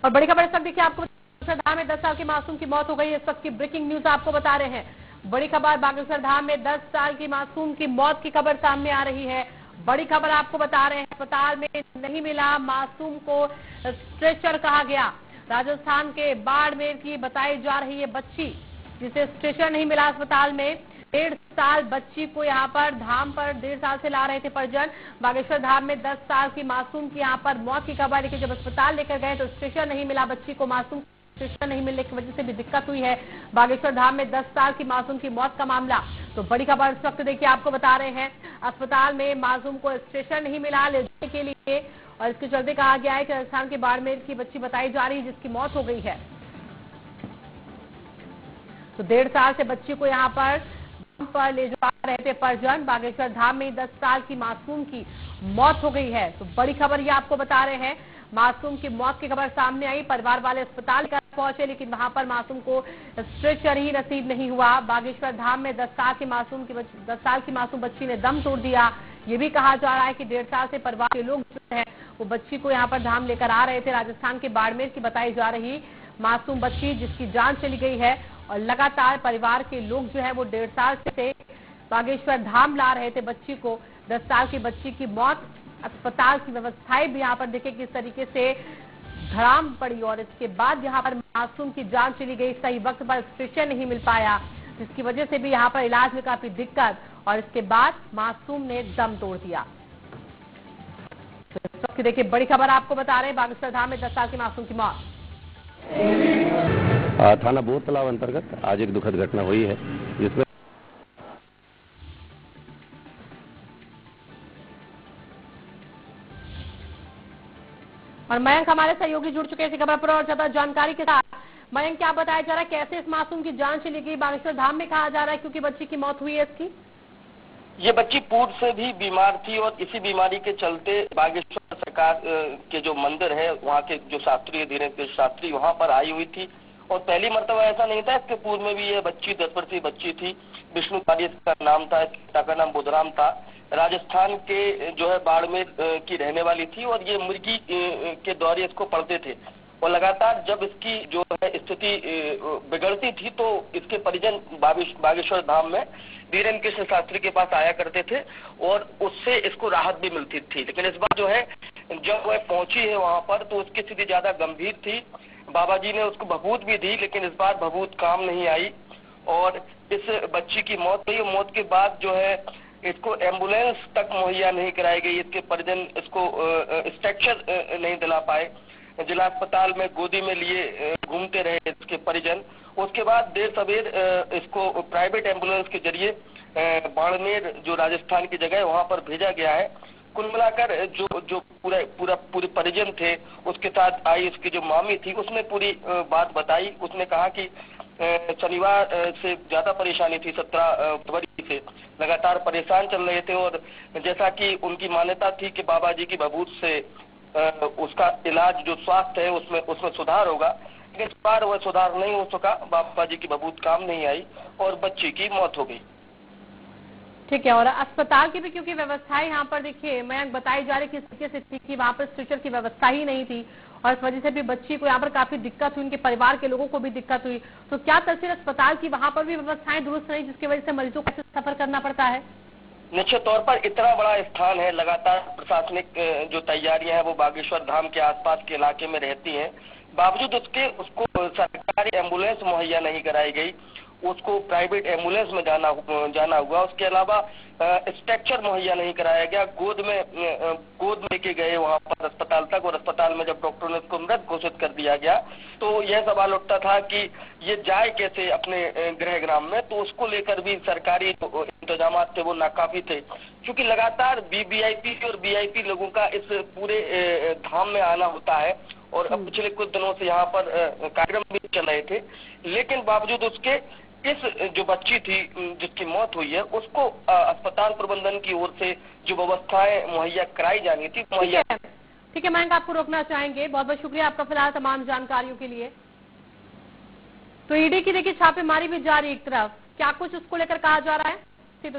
और बड़ी खबर इस वक्त देखिए आपको बागेश्वर धाम में 10 साल की मासूम की मौत हो गई। इस वक्त की ब्रेकिंग न्यूज आपको बता रहे हैं। बड़ी खबर बागेश्वर धाम में 10 साल की मासूम की मौत की खबर सामने आ रही है। बड़ी खबर आपको बता रहे हैं, अस्पताल में नहीं मिला मासूम को, स्ट्रेचर कहा गया। राजस्थान के बाड़मेर की बताई जा रही है बच्ची, जिसे स्ट्रेचर नहीं मिला अस्पताल में। 1.5 साल बच्ची को यहाँ पर धाम पर 1.5 साल से ला रहे थे परिजन। बागेश्वर धाम में 10 साल की मासूम की यहाँ पर मौत की खबर, लेकिन जब अस्पताल लेकर गए तो स्ट्रेचर नहीं मिला बच्ची को। मासूम स्ट्रेचर नहीं मिलने की वजह से भी दिक्कत हुई है। बागेश्वर धाम में 10 साल की मासूम की मौत का मामला। तो बड़ी खबर इस वक्त देखिए आपको बता रहे हैं, अस्पताल में मासूम को स्ट्रेचर नहीं मिला ले जाने के लिए, और इसके चलते कहा गया है कि राजस्थान के बाड़मेर की बच्ची बताई जा रही है जिसकी मौत हो गई है। तो 1.5 साल से बच्ची को यहाँ पर ले जा रहे थे परिजन। बागेश्वर धाम में 10 साल की मासूम की मौत हो गई है। तो बड़ी खबर ये आपको बता रहे हैं, मासूम की मौत की खबर सामने आई। परिवार वाले अस्पताल पहुंचे, लेकिन वहां पर मासूम को स्ट्रेचर ही नसीब नहीं हुआ। बागेश्वर धाम में 10 साल की मासूम बच्ची ने दम तोड़ दिया। ये भी कहा जा रहा है कि 1.5 साल से परिवार के लोग जो है वो बच्ची को यहाँ पर धाम लेकर आ रहे थे। राजस्थान के बाड़मेर की बताई जा रही मासूम बच्ची जिसकी जान चली गई है, और लगातार परिवार के लोग जो है वो 1.5 साल से बागेश्वर धाम ला रहे थे बच्ची को। 10 साल की बच्ची की मौत, अस्पताल की व्यवस्थाएं भी यहाँ पर देखे किस तरीके से धड़ाम पड़ी, और इसके बाद यहाँ पर मासूम की जान चली गई। सही वक्त पर स्ट्रेचर नहीं मिल पाया, जिसकी वजह से भी यहाँ पर इलाज में काफी दिक्कत, और इसके बाद मासूम ने दम तोड़ दिया। तो इस वक्त देखिए बड़ी खबर आपको बता रहे हैं, बागेश्वर धाम में 10 साल की मासूम की मौत। थाना बोर तालाब अंतर्गत आज एक दुखद घटना हुई है, जिसमें और मयंक हमारे सहयोगी जुड़ चुके हैं इसी खबर पर और ज्यादा जानकारी के साथ। मयंक, क्या बताया जा रहा है, कैसे इस मासूम की जान चली गई? बागेश्वर धाम में कहा जा रहा है क्योंकि बच्ची की मौत हुई है इसकी। ये बच्ची पूर्व से भी बीमार थी और इसी बीमारी के चलते बागेश्वर सरकार के जो मंदिर है वहाँ के जो शास्त्री धीरेन्द्र शास्त्री वहाँ पर आई हुई थी। और पहली मर्तबा ऐसा नहीं था, इसके पूर्व में भी ये बच्ची 10 वर्षीय बच्ची थी। विष्णु पाली इसका नाम था, पिता का नाम बुधराम था। राजस्थान के जो है बाड़मेर की रहने वाली थी और ये मुर्गी के दौरे इसको पड़ते थे। और लगातार जब इसकी जो है स्थिति बिगड़ती थी तो इसके परिजन बागेश्वर धाम में धीरेन्द्र कृष्ण शास्त्री के पास आया करते थे और उससे इसको राहत भी मिलती थी। लेकिन इस बार जो है जब वह पहुंची है वहां पर तो उसकी स्थिति ज्यादा गंभीर थी। बाबा जी ने उसको भभूत भी दी, लेकिन इस बार भभूत काम नहीं आई और इस बच्ची की मौत हुई। मौत के बाद जो है इसको एम्बुलेंस तक मुहैया नहीं कराई गई। इसके परिजन इसको स्ट्रेचर नहीं दिला पाए। जिला अस्पताल में गोदी में लिए घूमते रहे इसके परिजन। उसके बाद देर सवेर इसको प्राइवेट एम्बुलेंस के जरिए बाड़मेर जो राजस्थान की जगह है वहां पर भेजा गया है। कुल मिलाकर जो पूरे परिजन थे उसके साथ आई उसकी जो मामी थी उसने पूरी बात बताई। उसने कहा कि शनिवार से ज्यादा परेशानी थी, 17 फरवरी से लगातार परेशान चल रहे थे और जैसा कि उनकी मान्यता थी कि बाबा जी की भभूत से उसका इलाज जो स्वास्थ्य है उसमें सुधार होगा, लेकिन इस बार वह सुधार नहीं हो सका। बाबा जी की भभूत काम नहीं आई और बच्ची की मौत हो गई। ठीक है, और अस्पताल की भी क्योंकि व्यवस्थाएं यहाँ पर देखिए मयंक बताई जा रही किस तरीके से थी कि वहाँ पर स्ट्रेचर की व्यवस्था ही नहीं थी और इस वजह से भी बच्ची को यहाँ पर काफी दिक्कत हुई, उनके परिवार के लोगों को भी दिक्कत हुई। तो क्या तस्वीर अस्पताल की वहाँ पर भी व्यवस्थाएं दुरुस्त नहीं, जिसकी वजह से मरीजों को सफर करना पड़ता है? निश्चित तौर पर इतना बड़ा स्थान है, लगातार प्रशासनिक जो तैयारियां हैं वो बागेश्वर धाम के आसपास के इलाके में रहती हैं। बावजूद उसके उसको सरकारी एम्बुलेंस मुहैया नहीं कराई गई, उसको प्राइवेट एम्बुलेंस में जाना हुआ। उसके अलावा स्ट्रेचर मुहैया नहीं कराया गया। गोद लेके गए वहां पर अस्पताल तक और अस्पताल में जब डॉक्टरों ने उसको मृत घोषित कर दिया गया तो यह सवाल उठता था कि ये जाए कैसे अपने गृह ग्राम में। तो उसको लेकर भी सरकारी इंतजाम थे वो नाकाफी थे, क्योंकि लगातार वीवीआईपी और वीआईपी लोगों का इस पूरे धाम में आना होता है और अब पिछले कुछ दिनों से यहाँ पर कार्यक्रम भी चल रहे थे। लेकिन बावजूद उसके इस जो बच्ची थी जिसकी मौत हुई है उसको अस्पताल प्रबंधन की ओर से जो व्यवस्थाएं मुहैया कराई जानी थी मुहैया। ठीक है मयंक, आपको रोकना चाहेंगे। बहुत बहुत शुक्रिया आपका फिलहाल तमाम जानकारियों के लिए। तो ईडी की देखिए छापेमारी भी जारी एक तरफ, क्या कुछ उसको लेकर कहा जा रहा है?